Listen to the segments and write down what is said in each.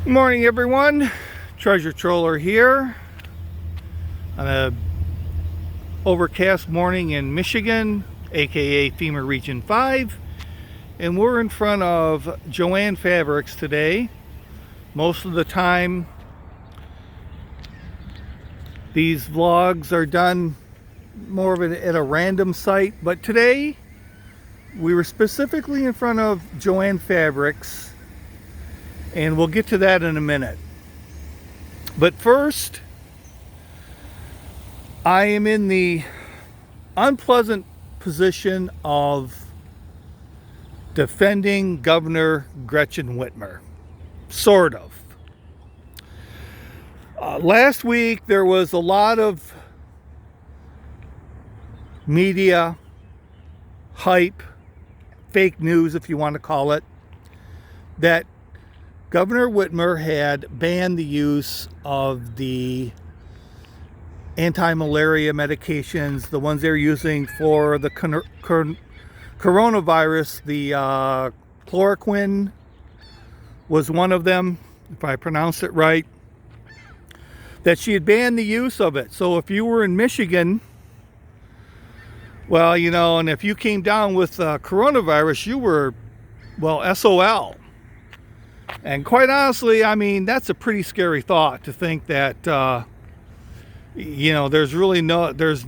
Good morning, everyone. Treasure Troller here on a overcast morning in Michigan, aka FEMA Region 5, and we're in front of Joann Fabrics today. Most of the time these vlogs are done more of at a random site, but today we were specifically in front of Joann Fabrics, and we'll get to that in a minute. But first, I am in the unpleasant position of defending Governor Gretchen Whitmer. Sort of. Last week there was a lot of media hype, fake news if you want to call it, that Governor Whitmer had banned the use of the anti-malaria medications, the ones they're using for the coronavirus. The chloroquine was one of them, if I pronounced it right, that she had banned the use of it. So if you were in Michigan, well, and if you came down with coronavirus, you were, well, SOL. And quite honestly, I mean, that's a pretty scary thought to think that, there's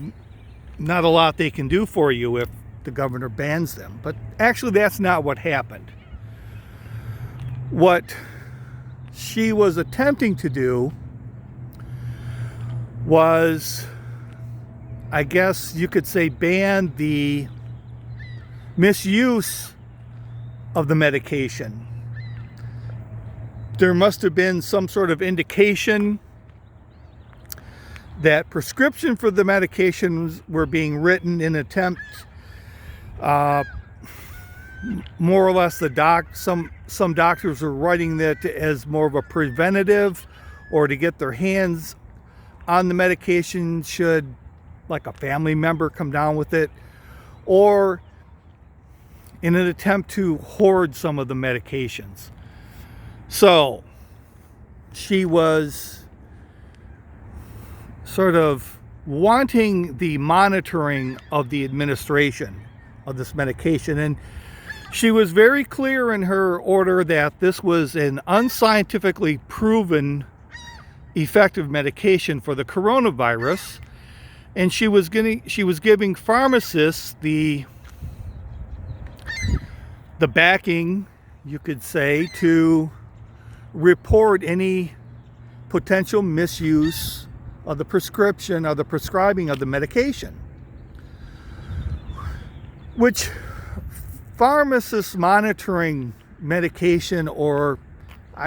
not a lot they can do for you if the governor bans them. But actually, that's not what happened. What she was attempting to do was, I guess you could say, ban the misuse of the medication. There must have been some sort of indication that prescription for the medications were being written in attempt, more or less, some doctors were writing that as more of a preventative, or to get their hands on the medication should, like, a family member come down with it, or in an attempt to hoard some of the medications. So she was sort of wanting the monitoring of the administration of this medication. And she was very clear in her order that this was an unscientifically proven effective medication for the coronavirus. And she was giving pharmacists the backing, you could say, to report any potential misuse of the prescription or the prescribing of the medication, which pharmacists monitoring medication or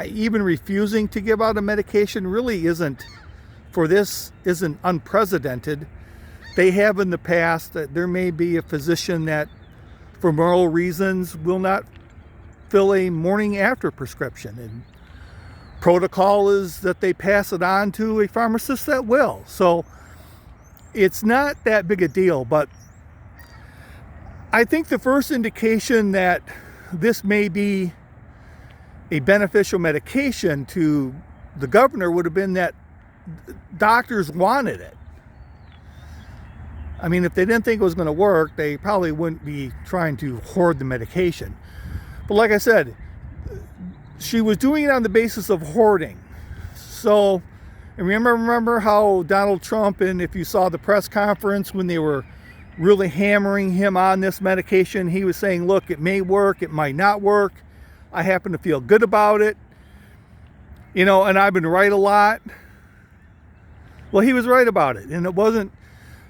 even refusing to give out a medication really isn't unprecedented. They have in the past. That there may be a physician that, for moral reasons, will not fill a morning after prescription, and protocol is that they pass it on to a pharmacist that will. So it's not that big a deal. But I think the first indication that this may be a beneficial medication to the governor would have been that doctors wanted it. I mean, if they didn't think it was going to work, they probably wouldn't be trying to hoard the medication. But like I said, she was doing it on the basis of hoarding. So, and remember how Donald Trump, and if you saw the press conference when they were really hammering him on this medication, he was saying, look, it may work, it might not work. I happen to feel good about it. And I've been right a lot. Well, he was right about it. And it wasn't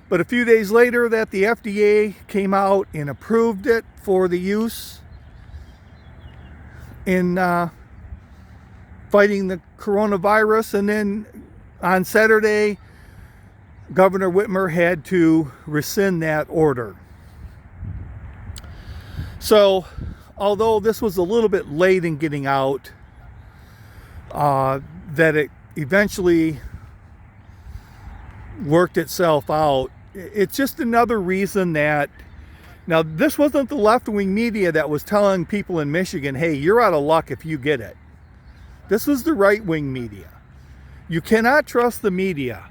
but a few days later that the FDA came out and approved it for the use in fighting the coronavirus. And then on Saturday, Governor Whitmer had to rescind that order. So, although this was a little bit late in getting out, that it eventually worked itself out. It's just another reason that, now this wasn't the left-wing media that was telling people in Michigan, hey, you're out of luck if you get it. This is the right-wing media. You cannot trust the media.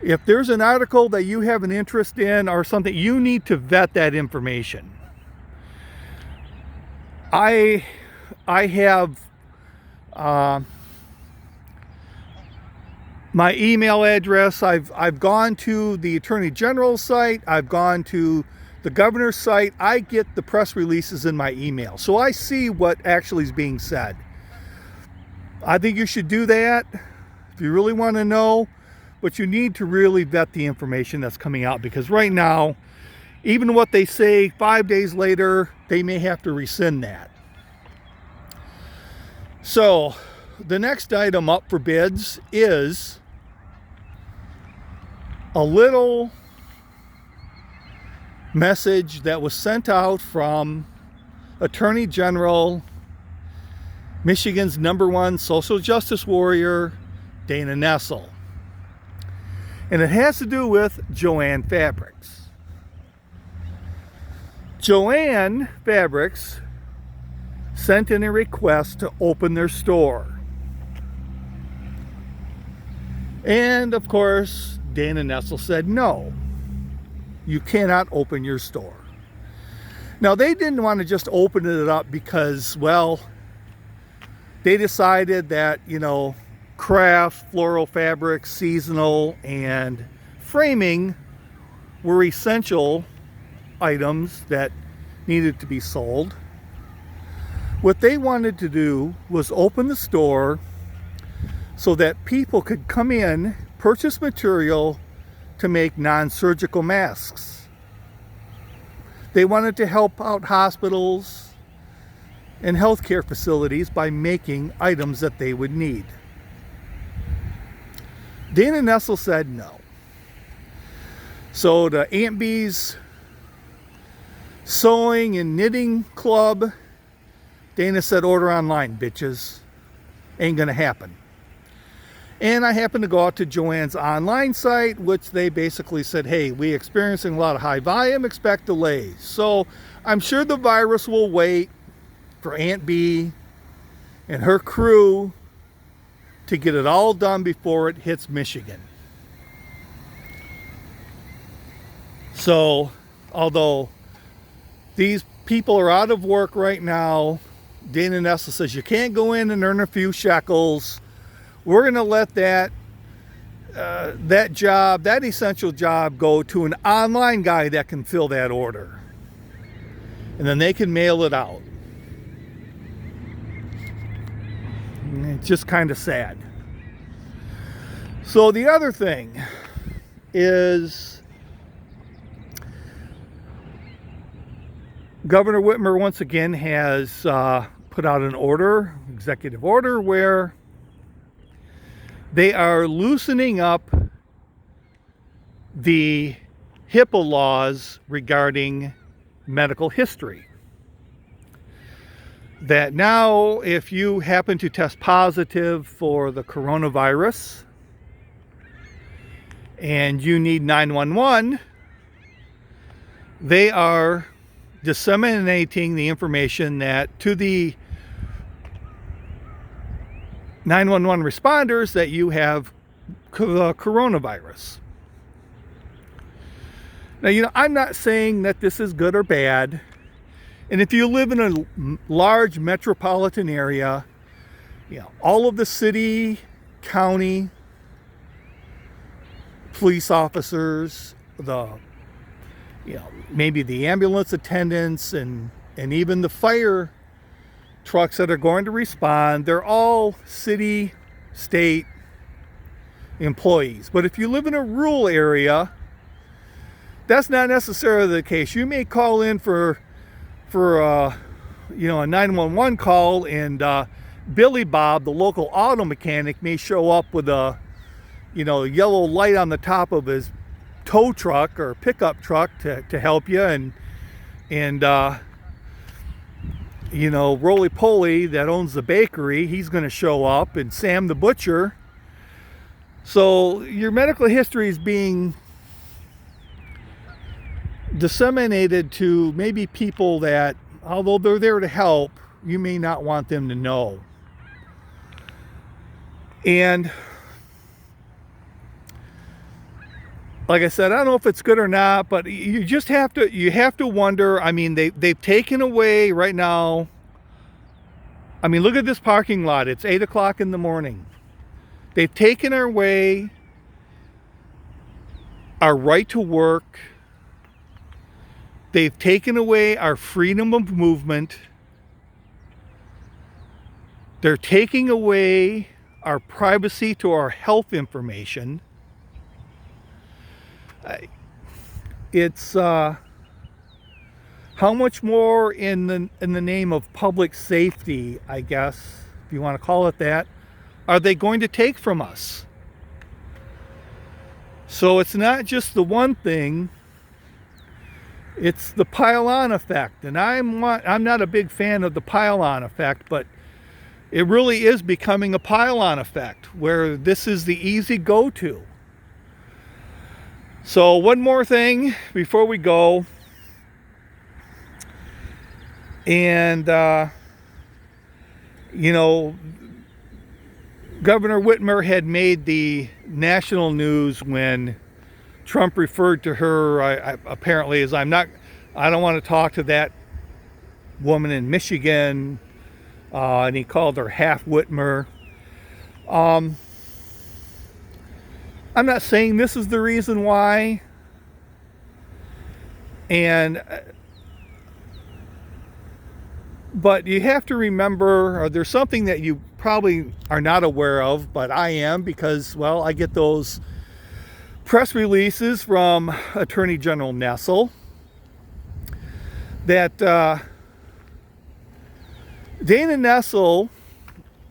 If there's an article that you have an interest in or something, you need to vet that information. I have my email address. I've gone to the Attorney General's site. I've gone to the governor's site. I get the press releases in my email, so I see what actually is being said. I think you should do that if you really want to know, but you need to really vet the information that's coming out, because right now, even what they say 5 days later, they may have to rescind that. So the next item up for bids is a little message that was sent out from Attorney General, Michigan's #1 social justice warrior, Dana Nessel. And it has to do with Jo-Ann Fabrics. Jo-Ann Fabrics sent in a request to open their store. And of course, Dana Nessel said, no, you cannot open your store. Now, they didn't want to just open it up because, well, they decided that, craft, floral fabrics, seasonal, and framing were essential items that needed to be sold. What they wanted to do was open the store so that people could come in, purchase material to make non-surgical masks. They wanted to help out hospitals and healthcare facilities by making items that they would need. Dana Nessel said no. So the Aunt Bee's Sewing and Knitting Club, Dana said, order online, bitches. Ain't gonna happen. And I happened to go out to Jo-Ann's online site, which they basically said, hey, we're experiencing a lot of high volume, expect delays. So I'm sure the virus will wait for Aunt Bee and her crew to get it all done before it hits Michigan. So, although these people are out of work right now, Dana Nessel says you can't go in and earn a few shekels. We're going to let that essential job, go to an online guy that can fill that order. And then they can mail it out. And it's just kind of sad. So the other thing is Governor Whitmer once again has put out an order, executive order, where they are loosening up the HIPAA laws regarding medical history. That now, if you happen to test positive for the coronavirus and you need 911, they are disseminating the information that to the 911 responders that you have coronavirus. Now, I'm not saying that this is good or bad. And if you live in a large metropolitan area, all of the city, county, police officers, maybe the ambulance attendants and even the fire trucks that are going to respond, they're all city, state employees. But if you live in a rural area, that's not necessarily the case. You may call in for a 911 call, and Billy Bob, the local auto mechanic, may show up with a yellow light on the top of his tow truck or pickup truck to help you, and Roly Poly that owns the bakery, he's going to show up, and Sam the butcher. So your medical history is being disseminated to maybe people that, although they're there to help, you may not want them to know. And like I said, I don't know if it's good or not, but you just have to wonder. I mean, they've taken away right now. I mean, look at this parking lot. It's 8 o'clock in the morning. They've taken away our right to work. They've taken away our freedom of movement. They're taking away our privacy to our health information. It's how much more in the name of public safety, I guess, if you want to call it that, are they going to take from us? So it's not just the one thing, it's the pile-on effect. And I'm not a big fan of the pile-on effect, but it really is becoming a pile-on effect where this is the easy go-to. So one more thing before we go. And, Governor Whitmer had made the national news when Trump referred to her, apparently, as I don't want to talk to that woman in Michigan, and he called her half Whitmer. I'm not saying this is the reason why, but you have to remember, there's something that you probably are not aware of, but I am, because, well, I get those press releases from Attorney General Nessel that Dana Nessel,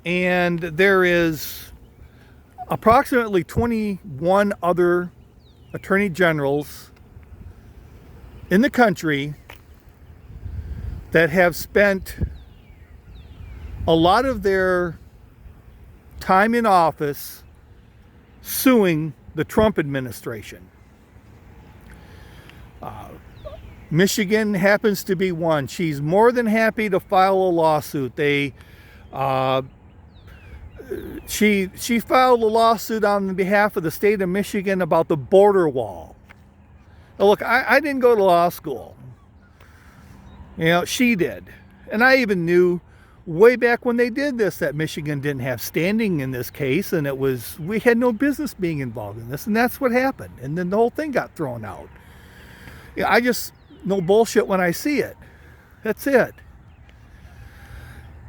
and there is approximately 21 other attorney generals in the country that have spent a lot of their time in office suing the Trump administration. Michigan happens to be one. She's more than happy to file a lawsuit. She filed a lawsuit on behalf of the state of Michigan about the border wall. Now look, I didn't go to law school. She did. And I even knew way back when they did this that Michigan didn't have standing in this case, and we had no business being involved in this, and that's what happened. And then the whole thing got thrown out. I just know bullshit when I see it. That's it.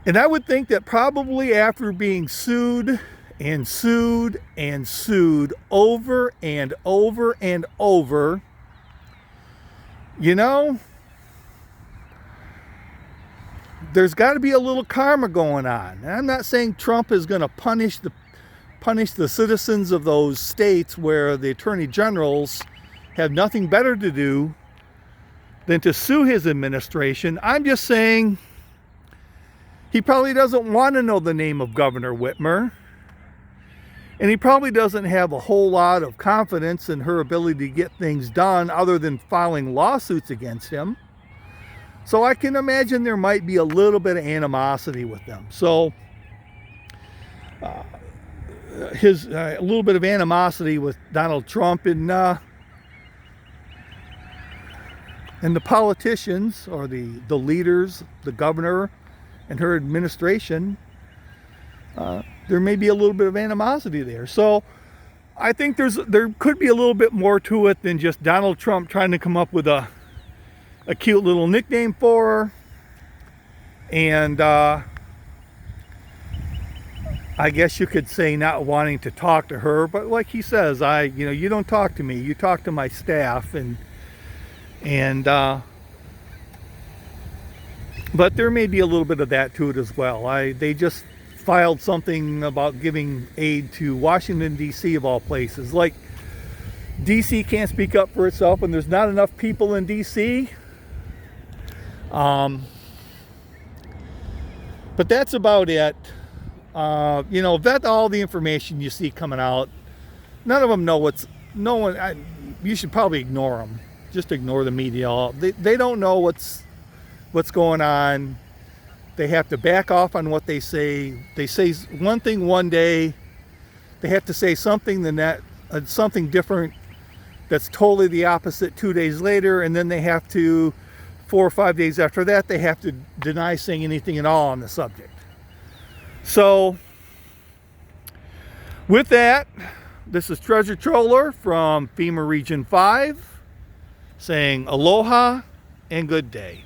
And I would think that probably after being sued and sued and sued over and over and over, there's got to be a little karma going on. And I'm not saying Trump is going to punish the citizens of those states where the attorney generals have nothing better to do than to sue his administration. I'm just saying he probably doesn't want to know the name of Governor Whitmer. And he probably doesn't have a whole lot of confidence in her ability to get things done other than filing lawsuits against him. So I can imagine there might be a little bit of animosity with them. So a little bit of animosity with Donald Trump and the politicians, or the leaders, the governor and her administration, there may be a little bit of animosity there. So I think there could be a little bit more to it than just Donald Trump trying to come up with a cute little nickname for her. And I guess you could say not wanting to talk to her, but like he says, you don't talk to me, you talk to my staff, but there may be a little bit of that to it as well. They just filed something about giving aid to Washington, D.C. of all places. Like, D.C. can't speak up for itself, and there's not enough people in D.C. But that's about it. Vet all the information you see coming out. None of them know you should probably ignore them. Just ignore the media. They don't know what's going on. They have to back off on what they say. They say one thing one day, they have to say something something different that's totally the opposite 2 days later, and then they have to, 4 or 5 days after that, they have to deny saying anything at all on the subject. So with that, this is Treasure Troller from FEMA Region 5 saying aloha and good day.